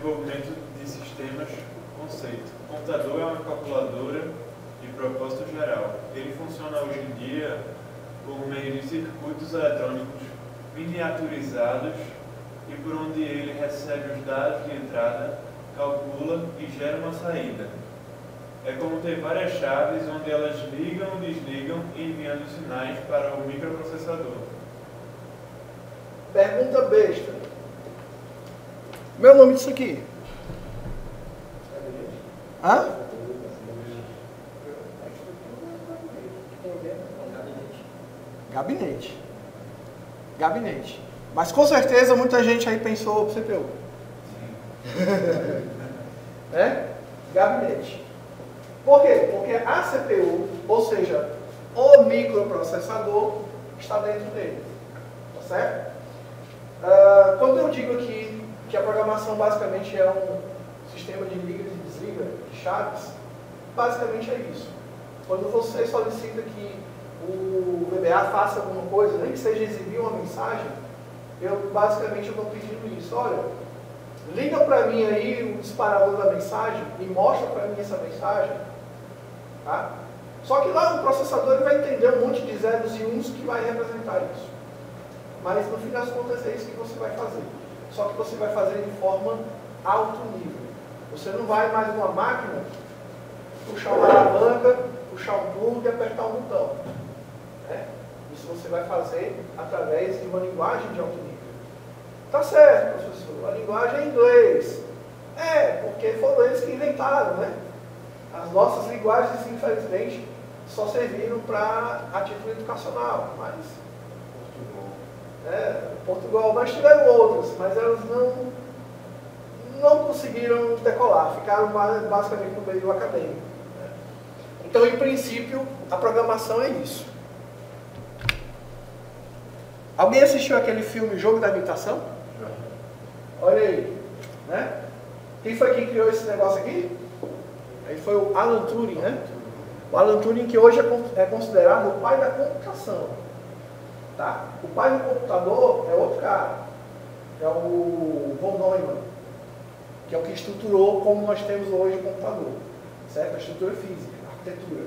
desenvolvimento de sistemas, conceito. O computador é uma calculadora de propósito geral. Ele funciona hoje em dia por meio de circuitos eletrônicos miniaturizados e por onde ele recebe os dados de entrada, calcula e gera uma saída. É como ter várias chaves onde elas ligam, desligam, enviando sinais para o microprocessador. Pergunta besta. Meu nome disso aqui? Hã? Gabinete. Gabinete. Mas com certeza muita gente aí pensou CPU. Né? Gabinete. Por quê? Porque a CPU, ou seja, o microprocessador, está dentro dele. Tá certo? Quando eu digo aqui que a programação basicamente é um sistema de liga e desliga de chaves, basicamente é isso. Quando você solicita que o VBA faça alguma coisa, nem que seja exibir uma mensagem, basicamente eu estou pedindo isso. Olha, liga para mim aí o disparador da mensagem e mostra para mim essa mensagem. Tá? Só que lá no processador ele vai entender um monte de zeros e uns que vai representar isso. Mas no fim das contas é isso que você vai fazer. Só que você vai fazer de forma alto nível. Você não vai mais numa máquina puxar uma alavanca, puxar um plug e apertar um botão. Né? Isso você vai fazer através de uma linguagem de alto nível. Tá certo, professor, a linguagem é inglês. Porque foram eles que inventaram, né? As nossas linguagens, infelizmente, só serviram a título educacional, mas... Portugal, mas tiveram outras, mas elas não conseguiram decolar, ficaram basicamente no meio acadêmico. Né? Então, em princípio, a programação é isso. Alguém assistiu aquele filme Jogo da Imitação? Olha aí. Né? Quem foi que criou esse negócio aqui? Aí foi o Alan Turing, né? O Alan Turing que hoje é considerado o pai da computação. Tá? O pai do computador é outro cara. É o von Neumann, que é o que estruturou como nós temos hoje o computador. Certo? A estrutura física, a arquitetura.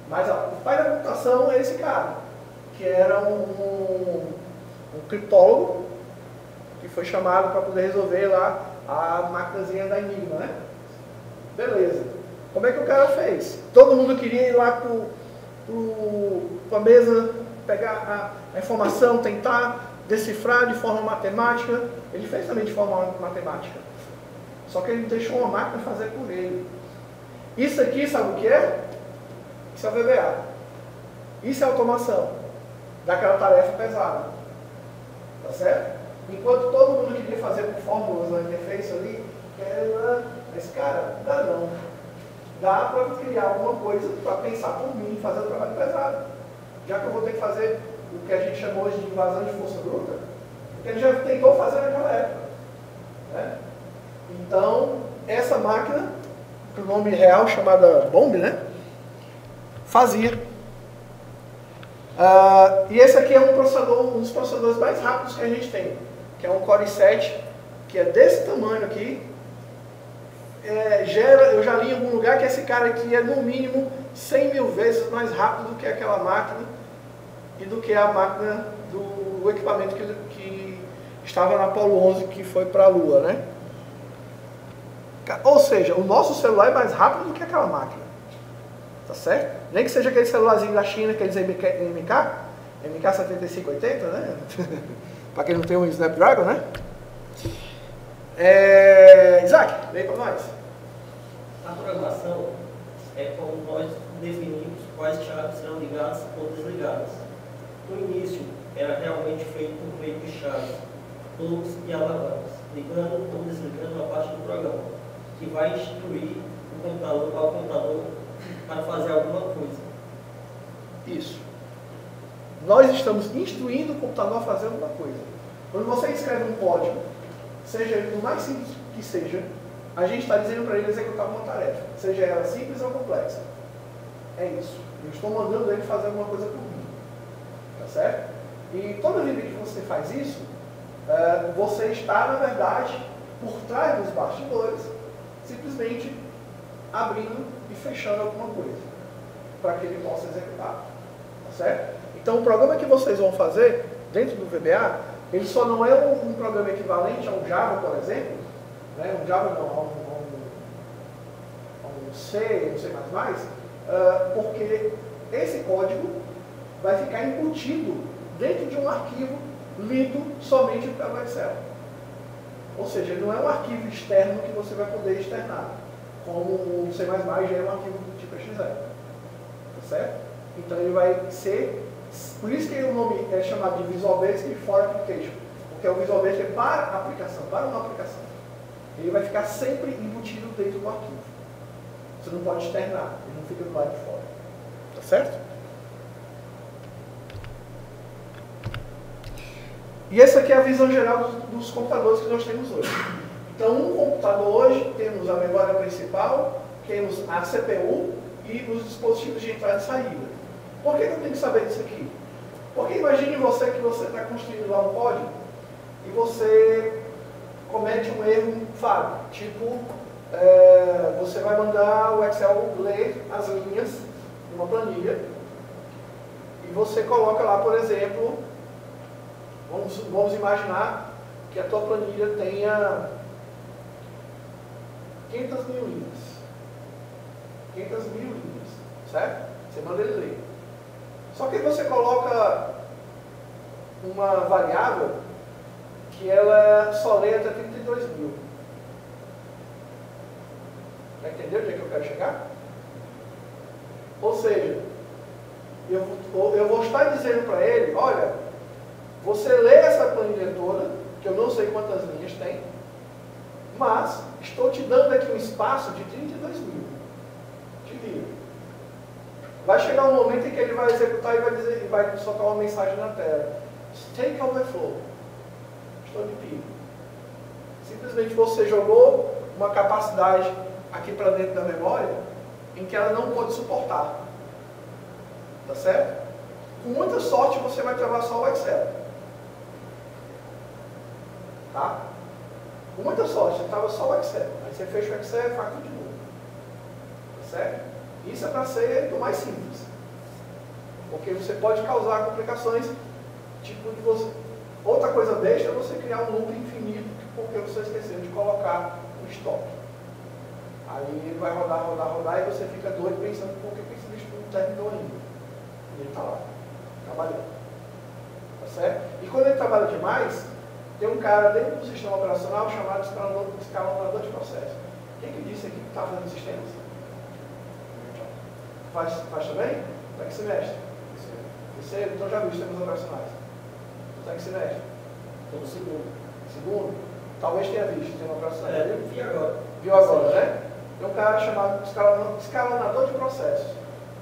Mas o pai da computação é esse cara, que era um criptólogo, que foi chamado para poder resolver lá a maquinazinha da Enigma, né? Beleza. Como é que o cara fez? Todo mundo queria ir lá para a mesa, pegar a informação, tentar decifrar de forma matemática. Ele fez também de forma matemática. Só que ele deixou uma máquina fazer por ele. Isso aqui, sabe o que é? Isso é o VBA. Isso é automação daquela tarefa pesada. Tá certo? Enquanto todo mundo queria fazer com fórmulas na interface ali, esse cara, dá não. Dá para criar alguma coisa para pensar por mim, fazer um trabalho pesado. Já que eu vou ter que fazer o que a gente chama hoje de invasão de força bruta, porque ele já tentou fazer naquela época. Né? Então, essa máquina, o nome real chamada Bomb, né? Fazia. E esse aqui é um dos processadores mais rápidos que a gente tem, que é um Core i7, que é desse tamanho aqui. Eu já li em algum lugar que esse cara aqui é no mínimo 100 mil vezes mais rápido do que aquela máquina e do que a máquina do equipamento que estava na Apollo 11, que foi para a Lua, né? Ou seja, o nosso celular é mais rápido do que aquela máquina. Tá certo? Nem que seja aquele celularzinho da China, aqueles MK7580, né? Para quem não tem um Snapdragon, né? Isaac, vem para nós. A programação é como nós definimos quais chaves serão ligadas ou desligadas. No início, era realmente feito por meio de chaves, plugs e alavancas, ligando ou desligando a parte do programa, que vai instruir o computador ao computador para fazer alguma coisa. Isso. Nós estamos instruindo o computador a fazer alguma coisa. Quando você escreve um código, seja ele o mais simples que seja, a gente está dizendo para ele executar uma tarefa, seja ela simples ou complexa. É isso. Eu estou mandando ele fazer alguma coisa por mim. Tá certo? E toda vez que você faz isso, você está, na verdade, por trás dos bastidores, simplesmente abrindo e fechando alguma coisa, para que ele possa executar. Tá certo? Então o programa que vocês vão fazer dentro do VBA, ele só não é um programa equivalente a um Java, por exemplo, né? Um Java não, a um C, um C++, porque esse código vai ficar embutido dentro de um arquivo lido somente pelo Excel. Ou seja, ele não é um arquivo externo que você vai poder externar, como o C++ já é um arquivo do tipo XL. Tá certo? Então ele vai ser, por isso que o nome é chamado de Visual Basic for Application, porque o Visual Basic é para a aplicação, para uma aplicação. Ele vai ficar sempre embutido dentro do arquivo. Você não pode externar, ele não fica do lado de fora. Tá certo? E essa aqui é a visão geral dos computadores que nós temos hoje. Então, um computador hoje, temos a memória principal, temos a CPU e os dispositivos de entrada e saída. Por que eu tenho que saber disso aqui? Porque imagine você que você está construindo lá um código e você comete um erro falho. Tipo, você vai mandar o Excel ler as linhas de uma planilha e você coloca lá, por exemplo, vamos imaginar que a tua planilha tenha 500 mil linhas. 500 mil linhas, certo? Você manda ele ler. Só que você coloca uma variável que ela só lê até 32 mil. Já entendeu onde é que eu quero chegar? Ou seja, eu vou estar dizendo para ele, olha, você lê essa planilha toda, que eu não sei quantas linhas tem, mas estou te dando aqui um espaço de 32 mil. Te vira. Vai chegar um momento em que ele vai executar e vai soltar uma mensagem na tela. Take overflow. Estou de pico. Simplesmente você jogou uma capacidade aqui para dentro da memória em que ela não pode suportar. Tá certo? Com muita sorte você vai travar só o Excel. Tá? Com muita sorte, você trava só o Excel. Aí você fecha o Excel e faz tudo de novo. Tá certo? Isso é para ser do mais simples. Porque você pode causar complicações, tipo de você. Outra coisa besta é você criar um loop infinito porque você esqueceu de colocar um stop. Aí ele vai rodar e você fica doido pensando por que esse bicho não terminou ainda. E ele está lá, trabalhando. Tá certo? E quando ele trabalha demais, tem um cara dentro do sistema operacional chamado escalonador de processo. Quem que disse aqui que está fazendo sistemas? Faz também? Está em que semestre? Terceiro? Então já viu sistemas operacionais. Está em que semestre? Estou no segundo. Segundo? Talvez tenha visto sistema operacional. Vi agora. Viu agora, né? Tem um cara chamado escalonador de processos.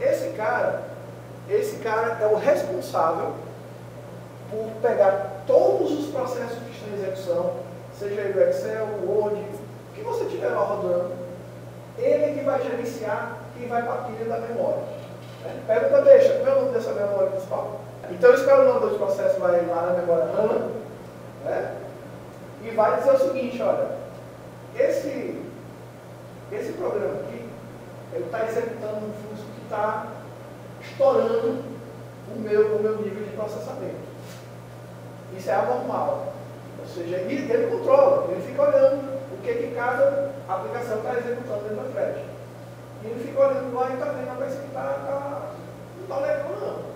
Esse cara é o responsável por pegar todos os processos que estão em execução, seja ele o Excel, o Word, o que você tiver lá rodando, ele que vai gerenciar e vai para a pilha da memória. Pergunta deixa, qual é o nome dessa memória principal? Então o escalonador de processos vai lá na memória RAM, né? E vai dizer o seguinte, olha, esse programa aqui, ele está executando um fluxo que está estourando o meu nível de processamento. Isso é anormal. Ou seja, ele controla, ele fica olhando o que cada aplicação está executando dentro da thread. E ele fica olhando lá e está vendo, mas que não está legal não.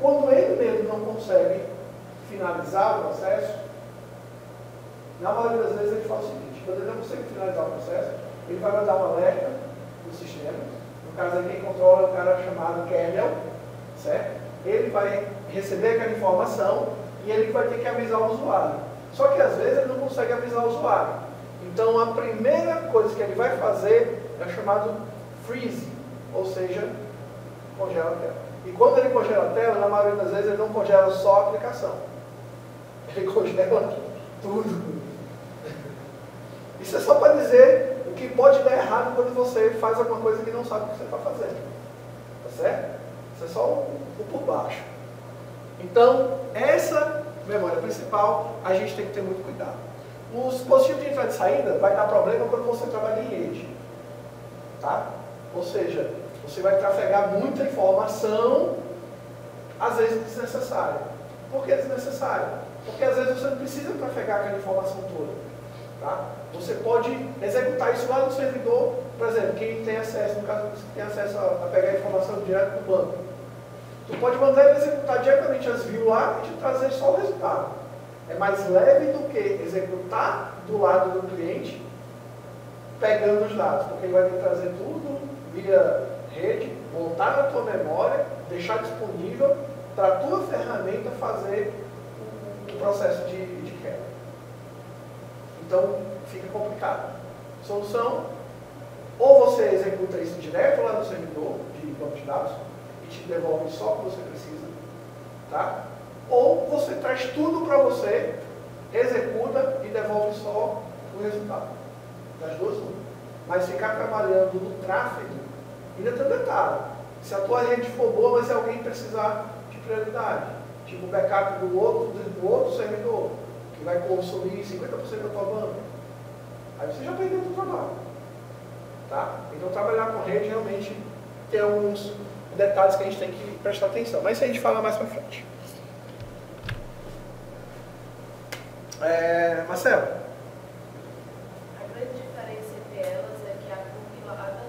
Quando ele mesmo não consegue finalizar o processo, na maioria das vezes ele faz o seguinte, quando ele não consegue finalizar o processo, ele vai mandar um alerta do sistema. No caso aqui, quem controla é um cara chamado kernel, certo? Ele vai receber aquela informação e ele vai ter que avisar o usuário. Só que às vezes ele não consegue avisar o usuário. Então a primeira coisa que ele vai fazer é chamado freeze, ou seja, congela a tela. E quando ele congela a tela, na maioria das vezes ele não congela só a aplicação. Ele congela tudo. Isso é só para dizer o que pode dar errado quando você faz alguma coisa que não sabe o que você está fazendo. Tá certo? Isso é só o por baixo. Então, essa memória principal, a gente tem que ter muito cuidado. O dispositivo de entrada e saída vai dar problema quando você trabalha em rede. Tá? Ou seja, você vai trafegar muita informação, às vezes desnecessária. Por que desnecessária? Porque às vezes você não precisa trafegar aquela informação toda. Tá? Você pode executar isso lá no servidor, por exemplo, quem tem acesso, no caso, tem acesso a pegar a informação direto do banco. Tu pode mandar ele executar diretamente as views lá e te trazer só o resultado. É mais leve do que executar do lado do cliente, pegando os dados, porque ele vai vir trazer tudo via rede, montar na tua memória, deixar disponível para a tua ferramenta fazer o processo de quebra. Então, fica complicado. Solução, ou você executa isso direto lá no servidor de banco de dados e te devolve só o que você precisa, tá? Ou você traz tudo para você, executa e devolve só o resultado. Das duas, mas ficar trabalhando no tráfego, ainda tem um detalhe. Se a tua rede for boa, mas se alguém precisar de prioridade, tipo o backup do outro servidor, que vai consumir 50% da tua banda, aí você já perdeu o trabalho. Tá? Então trabalhar com rede realmente tem alguns detalhes que a gente tem que prestar atenção, mas isso a gente fala mais para frente. Marcelo? A grande diferença entre elas é que a compilada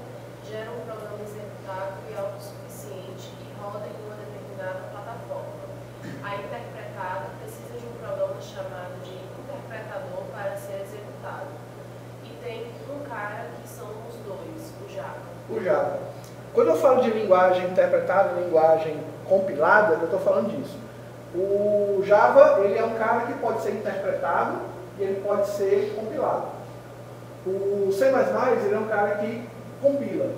gera um programa executável e autossuficiente que roda em uma determinada plataforma. A interpretada precisa de um programa chamado de interpretador para ser executado. E tem um cara que são os dois, o Java. O Java. Quando eu falo de linguagem interpretada, linguagem compilada, eu estou falando disso. O Java, ele é um cara que pode ser interpretado e ele pode ser compilado. O C++, ele é um cara que compila.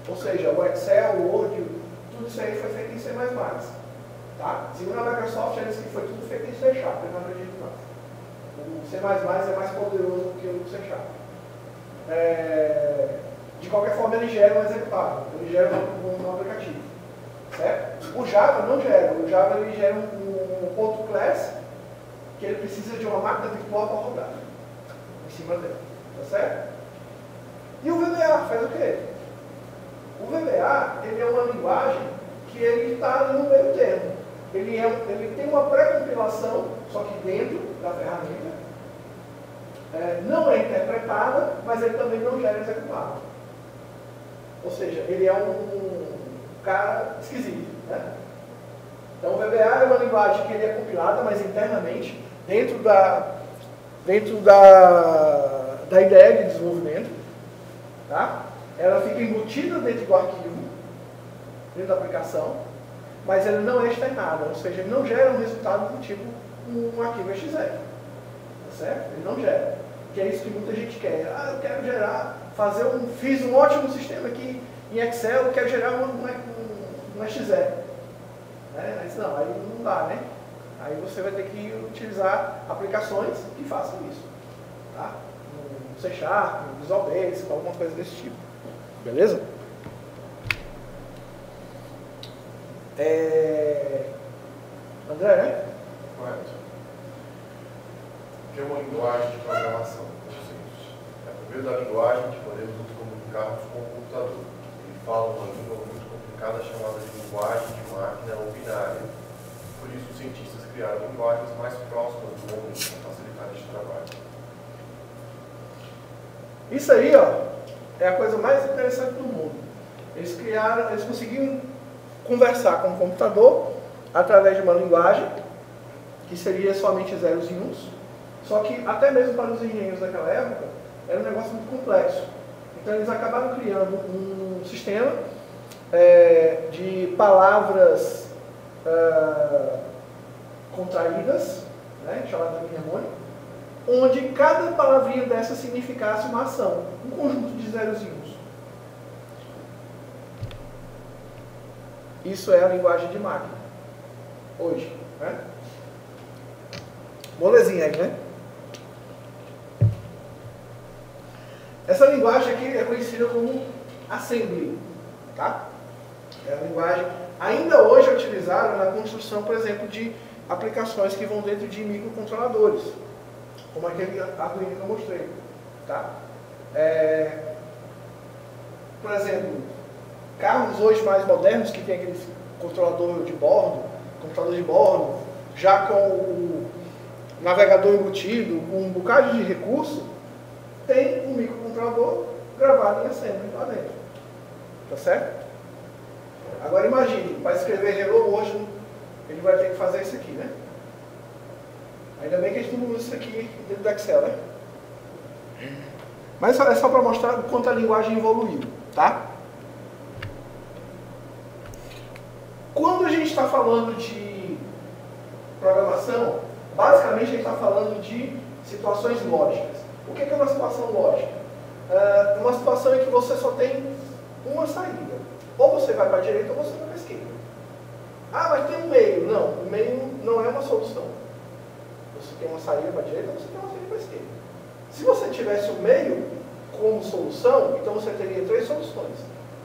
Ou seja, o Excel, o Word, tudo isso aí foi feito em C++. Tá? Segundo a Microsoft, eles que foi tudo feito em C#, eu não acredito mais. O C++ é mais poderoso do que o C#. De qualquer forma, ele gera um executável, ele gera um aplicativo. Certo? O Java não gera. O Java ele gera um ponto class que ele precisa de uma máquina virtual para rodar em cima dele. Tá certo? E o VBA faz o quê? O VBA ele é uma linguagem que ele está no meio termo. Ele tem uma pré-compilação, só que dentro da ferramenta. Não é interpretada, mas ele também não gera executável. Ou seja, ele é um cara esquisito, né? Então o VBA é uma linguagem que ele é compilada, mas internamente, dentro da ideia de desenvolvimento, tá? Ela fica embutida dentro do arquivo, dentro da aplicação, mas ele não é externado, ou seja, ele não gera um resultado do tipo um arquivo exe, tá certo? Ele não gera, que é isso que muita gente quer. Eu quero gerar, fiz um ótimo sistema aqui em Excel, eu quero gerar um exe. Mas não, aí não dá, né? Aí você vai ter que utilizar aplicações que façam isso. Tá? No C#, no Visual Basic, alguma coisa desse tipo. Beleza? André, né? Correto. Que é uma linguagem de programação. Por meio da linguagem que podemos nos comunicarmos com o computador. Ele fala uma língua muito complicada chamada de linguagem de máquina ou binária. Por isso, os cientistas criaram linguagens mais próximas do homem para facilitar este trabalho. Isso aí, ó, é a coisa mais interessante do mundo. Eles conseguiram conversar com o computador através de uma linguagem que seria somente zeros e uns, só que até mesmo para os engenheiros daquela época era um negócio muito complexo. Então eles acabaram criando um sistema de palavras contraídas, né, chamada mnemônica, onde cada palavrinha dessa significasse uma ação, um conjunto de zeros e uns. Isso é a linguagem de máquina, hoje. Né? Molezinha aí, né? Essa linguagem aqui é conhecida como Assembly. Tá? É a linguagem ainda hoje utilizada na construção, por exemplo, de aplicações que vão dentro de microcontroladores. como aquele Arduino que eu mostrei. Tá? Por exemplo, carros hoje mais modernos que tem aquele computador de bordo, já com o navegador embutido, com um bocado de recurso, tem um microcontrolador gravado em assembly lá dentro. Tá certo? Agora imagine, para escrever Hello hoje, ele vai ter que fazer isso aqui, né? Ainda bem que a gente não usa isso aqui dentro do Excel, né? Mas é só para mostrar o quanto a linguagem evoluiu, tá? Quando a gente está falando de programação, basicamente a gente está falando de situações lógicas. O que é uma situação lógica? Uma situação em que você só tem uma saída. Ou você vai para a direita ou você vai para a esquerda. Ah, mas tem um meio. Não, o meio não é uma solução. Você tem uma saída para a direita ou você tem uma saída para a esquerda. Se você tivesse o meio como solução, então você teria 3 soluções.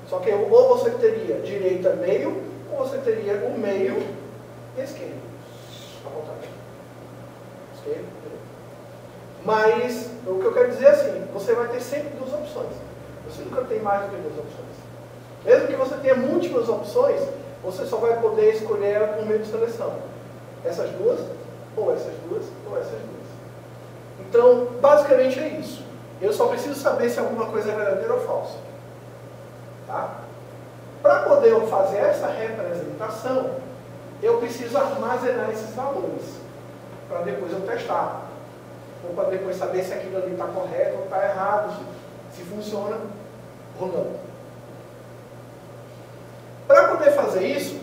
Só que ou você teria direita meio, ou você teria o meio e a esquerda. À vontade. Esquerda, direita. Mas o que eu quero dizer é assim, você vai ter sempre 2 opções. Você nunca tem mais do que 2 opções. Mesmo que você tenha múltiplas opções, você só vai poder escolher ela por meio de seleção. Essas 2, ou essas 2, ou essas 2. Então, basicamente é isso. Eu só preciso saber se alguma coisa é verdadeira ou falsa. Tá? Para poder fazer essa representação, eu preciso armazenar esses valores. Para depois eu testar. Ou para depois saber se aquilo ali está correto ou está errado, se funciona ou não. Para poder fazer isso,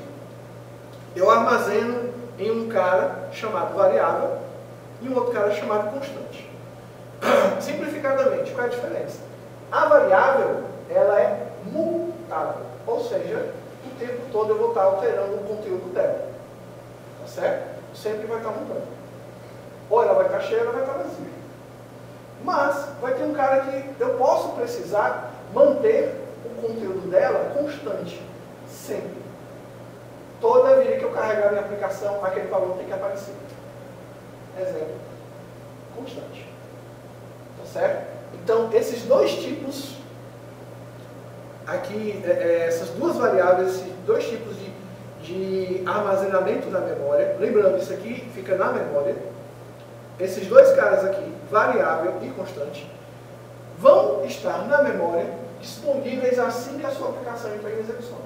eu armazeno em um cara chamado variável e um outro cara chamado constante. Simplificadamente, qual é a diferença? A variável, ela é mutável, ou seja, o tempo todo eu vou estar alterando o conteúdo dela. Tá certo? Sempre vai estar mudando. Ou ela vai estar cheia, ou ela vai estar vazia. Mas vai ter um cara que eu posso precisar manter o conteúdo dela constante. Sempre. Toda vez que eu carregar minha aplicação, aquele valor tem que aparecer. Exemplo. Constante. Tá certo? Então, esses 2 tipos aqui, essas 2 variáveis, esses 2 tipos de armazenamento da memória, lembrando, isso aqui fica na memória, esses 2 caras aqui, variável e constante, vão estar na memória disponíveis assim que a sua aplicação entrar em execução.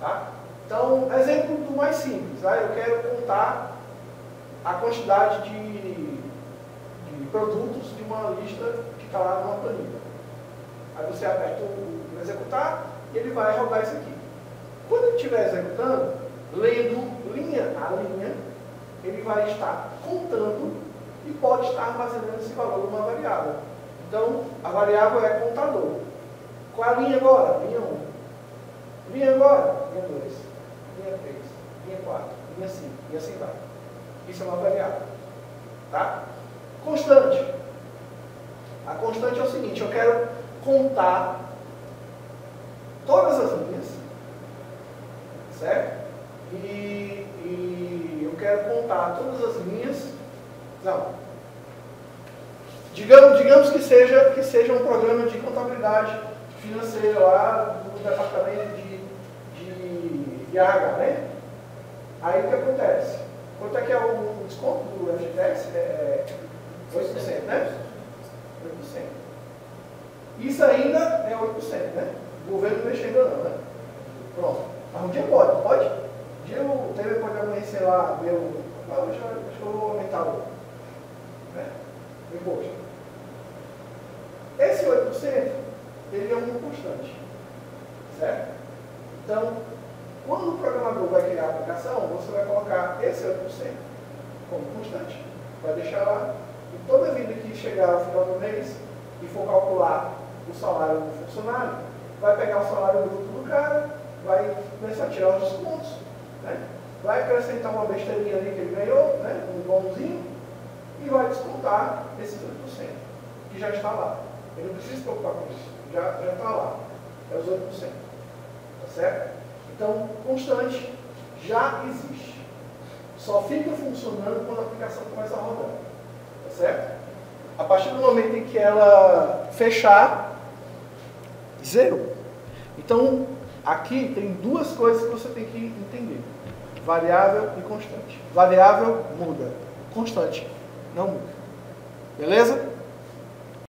Tá? Então, exemplo do mais simples, tá? Eu quero contar a quantidade de produtos de uma lista que está lá numa planilha. Aí você aperta o executar e ele vai rodar isso aqui. Quando ele estiver executando, lendo linha a linha, ele vai estar contando e pode estar armazenando esse valor numa variável. Então, a variável é contador. Qual a linha agora? Linha 1. Linha agora? Linha 2. Linha 3. Linha 4. Linha 5. E assim vai. Isso é uma variável. Tá? Constante. A constante é o seguinte, eu quero contar todas as linhas, certo? E eu quero contar todas as linhas. Não. Digamos que seja um programa de contabilidade financeira lá do departamento de RH, né? Aí o que acontece? Quanto é que é o desconto do FGTS? É 8%, né? 8%. Isso ainda é 8%, né? O governo não mexe ainda não, né? Pronto. Mas um dia pode? Um dia o Temer pode amanhecer lá, ver o... acho que eu vou aumentar o imposto. Esse 8%, ele é um constante. Certo? Então, quando o programador vai criar a aplicação, você vai colocar esse 8% como constante. Vai deixar lá. E toda vida que chegar ao final do mês e for calcular o salário do funcionário, vai pegar o salário bruto do cara, vai começar a tirar os descontos, né? Vai acrescentar uma besteirinha ali que ele ganhou, né? Um bônuszinho, e vai descontar esses 8%, que já está lá. Ele não precisa se preocupar com isso, já está lá. É os 8%. Tá certo? Então, constante já existe. Só fica funcionando quando a aplicação começa a rodar. Tá certo? A partir do momento em que ela fechar, zero. Então, aqui tem duas coisas que você tem que entender. Variável e constante. Variável muda. Constante não muda. Beleza?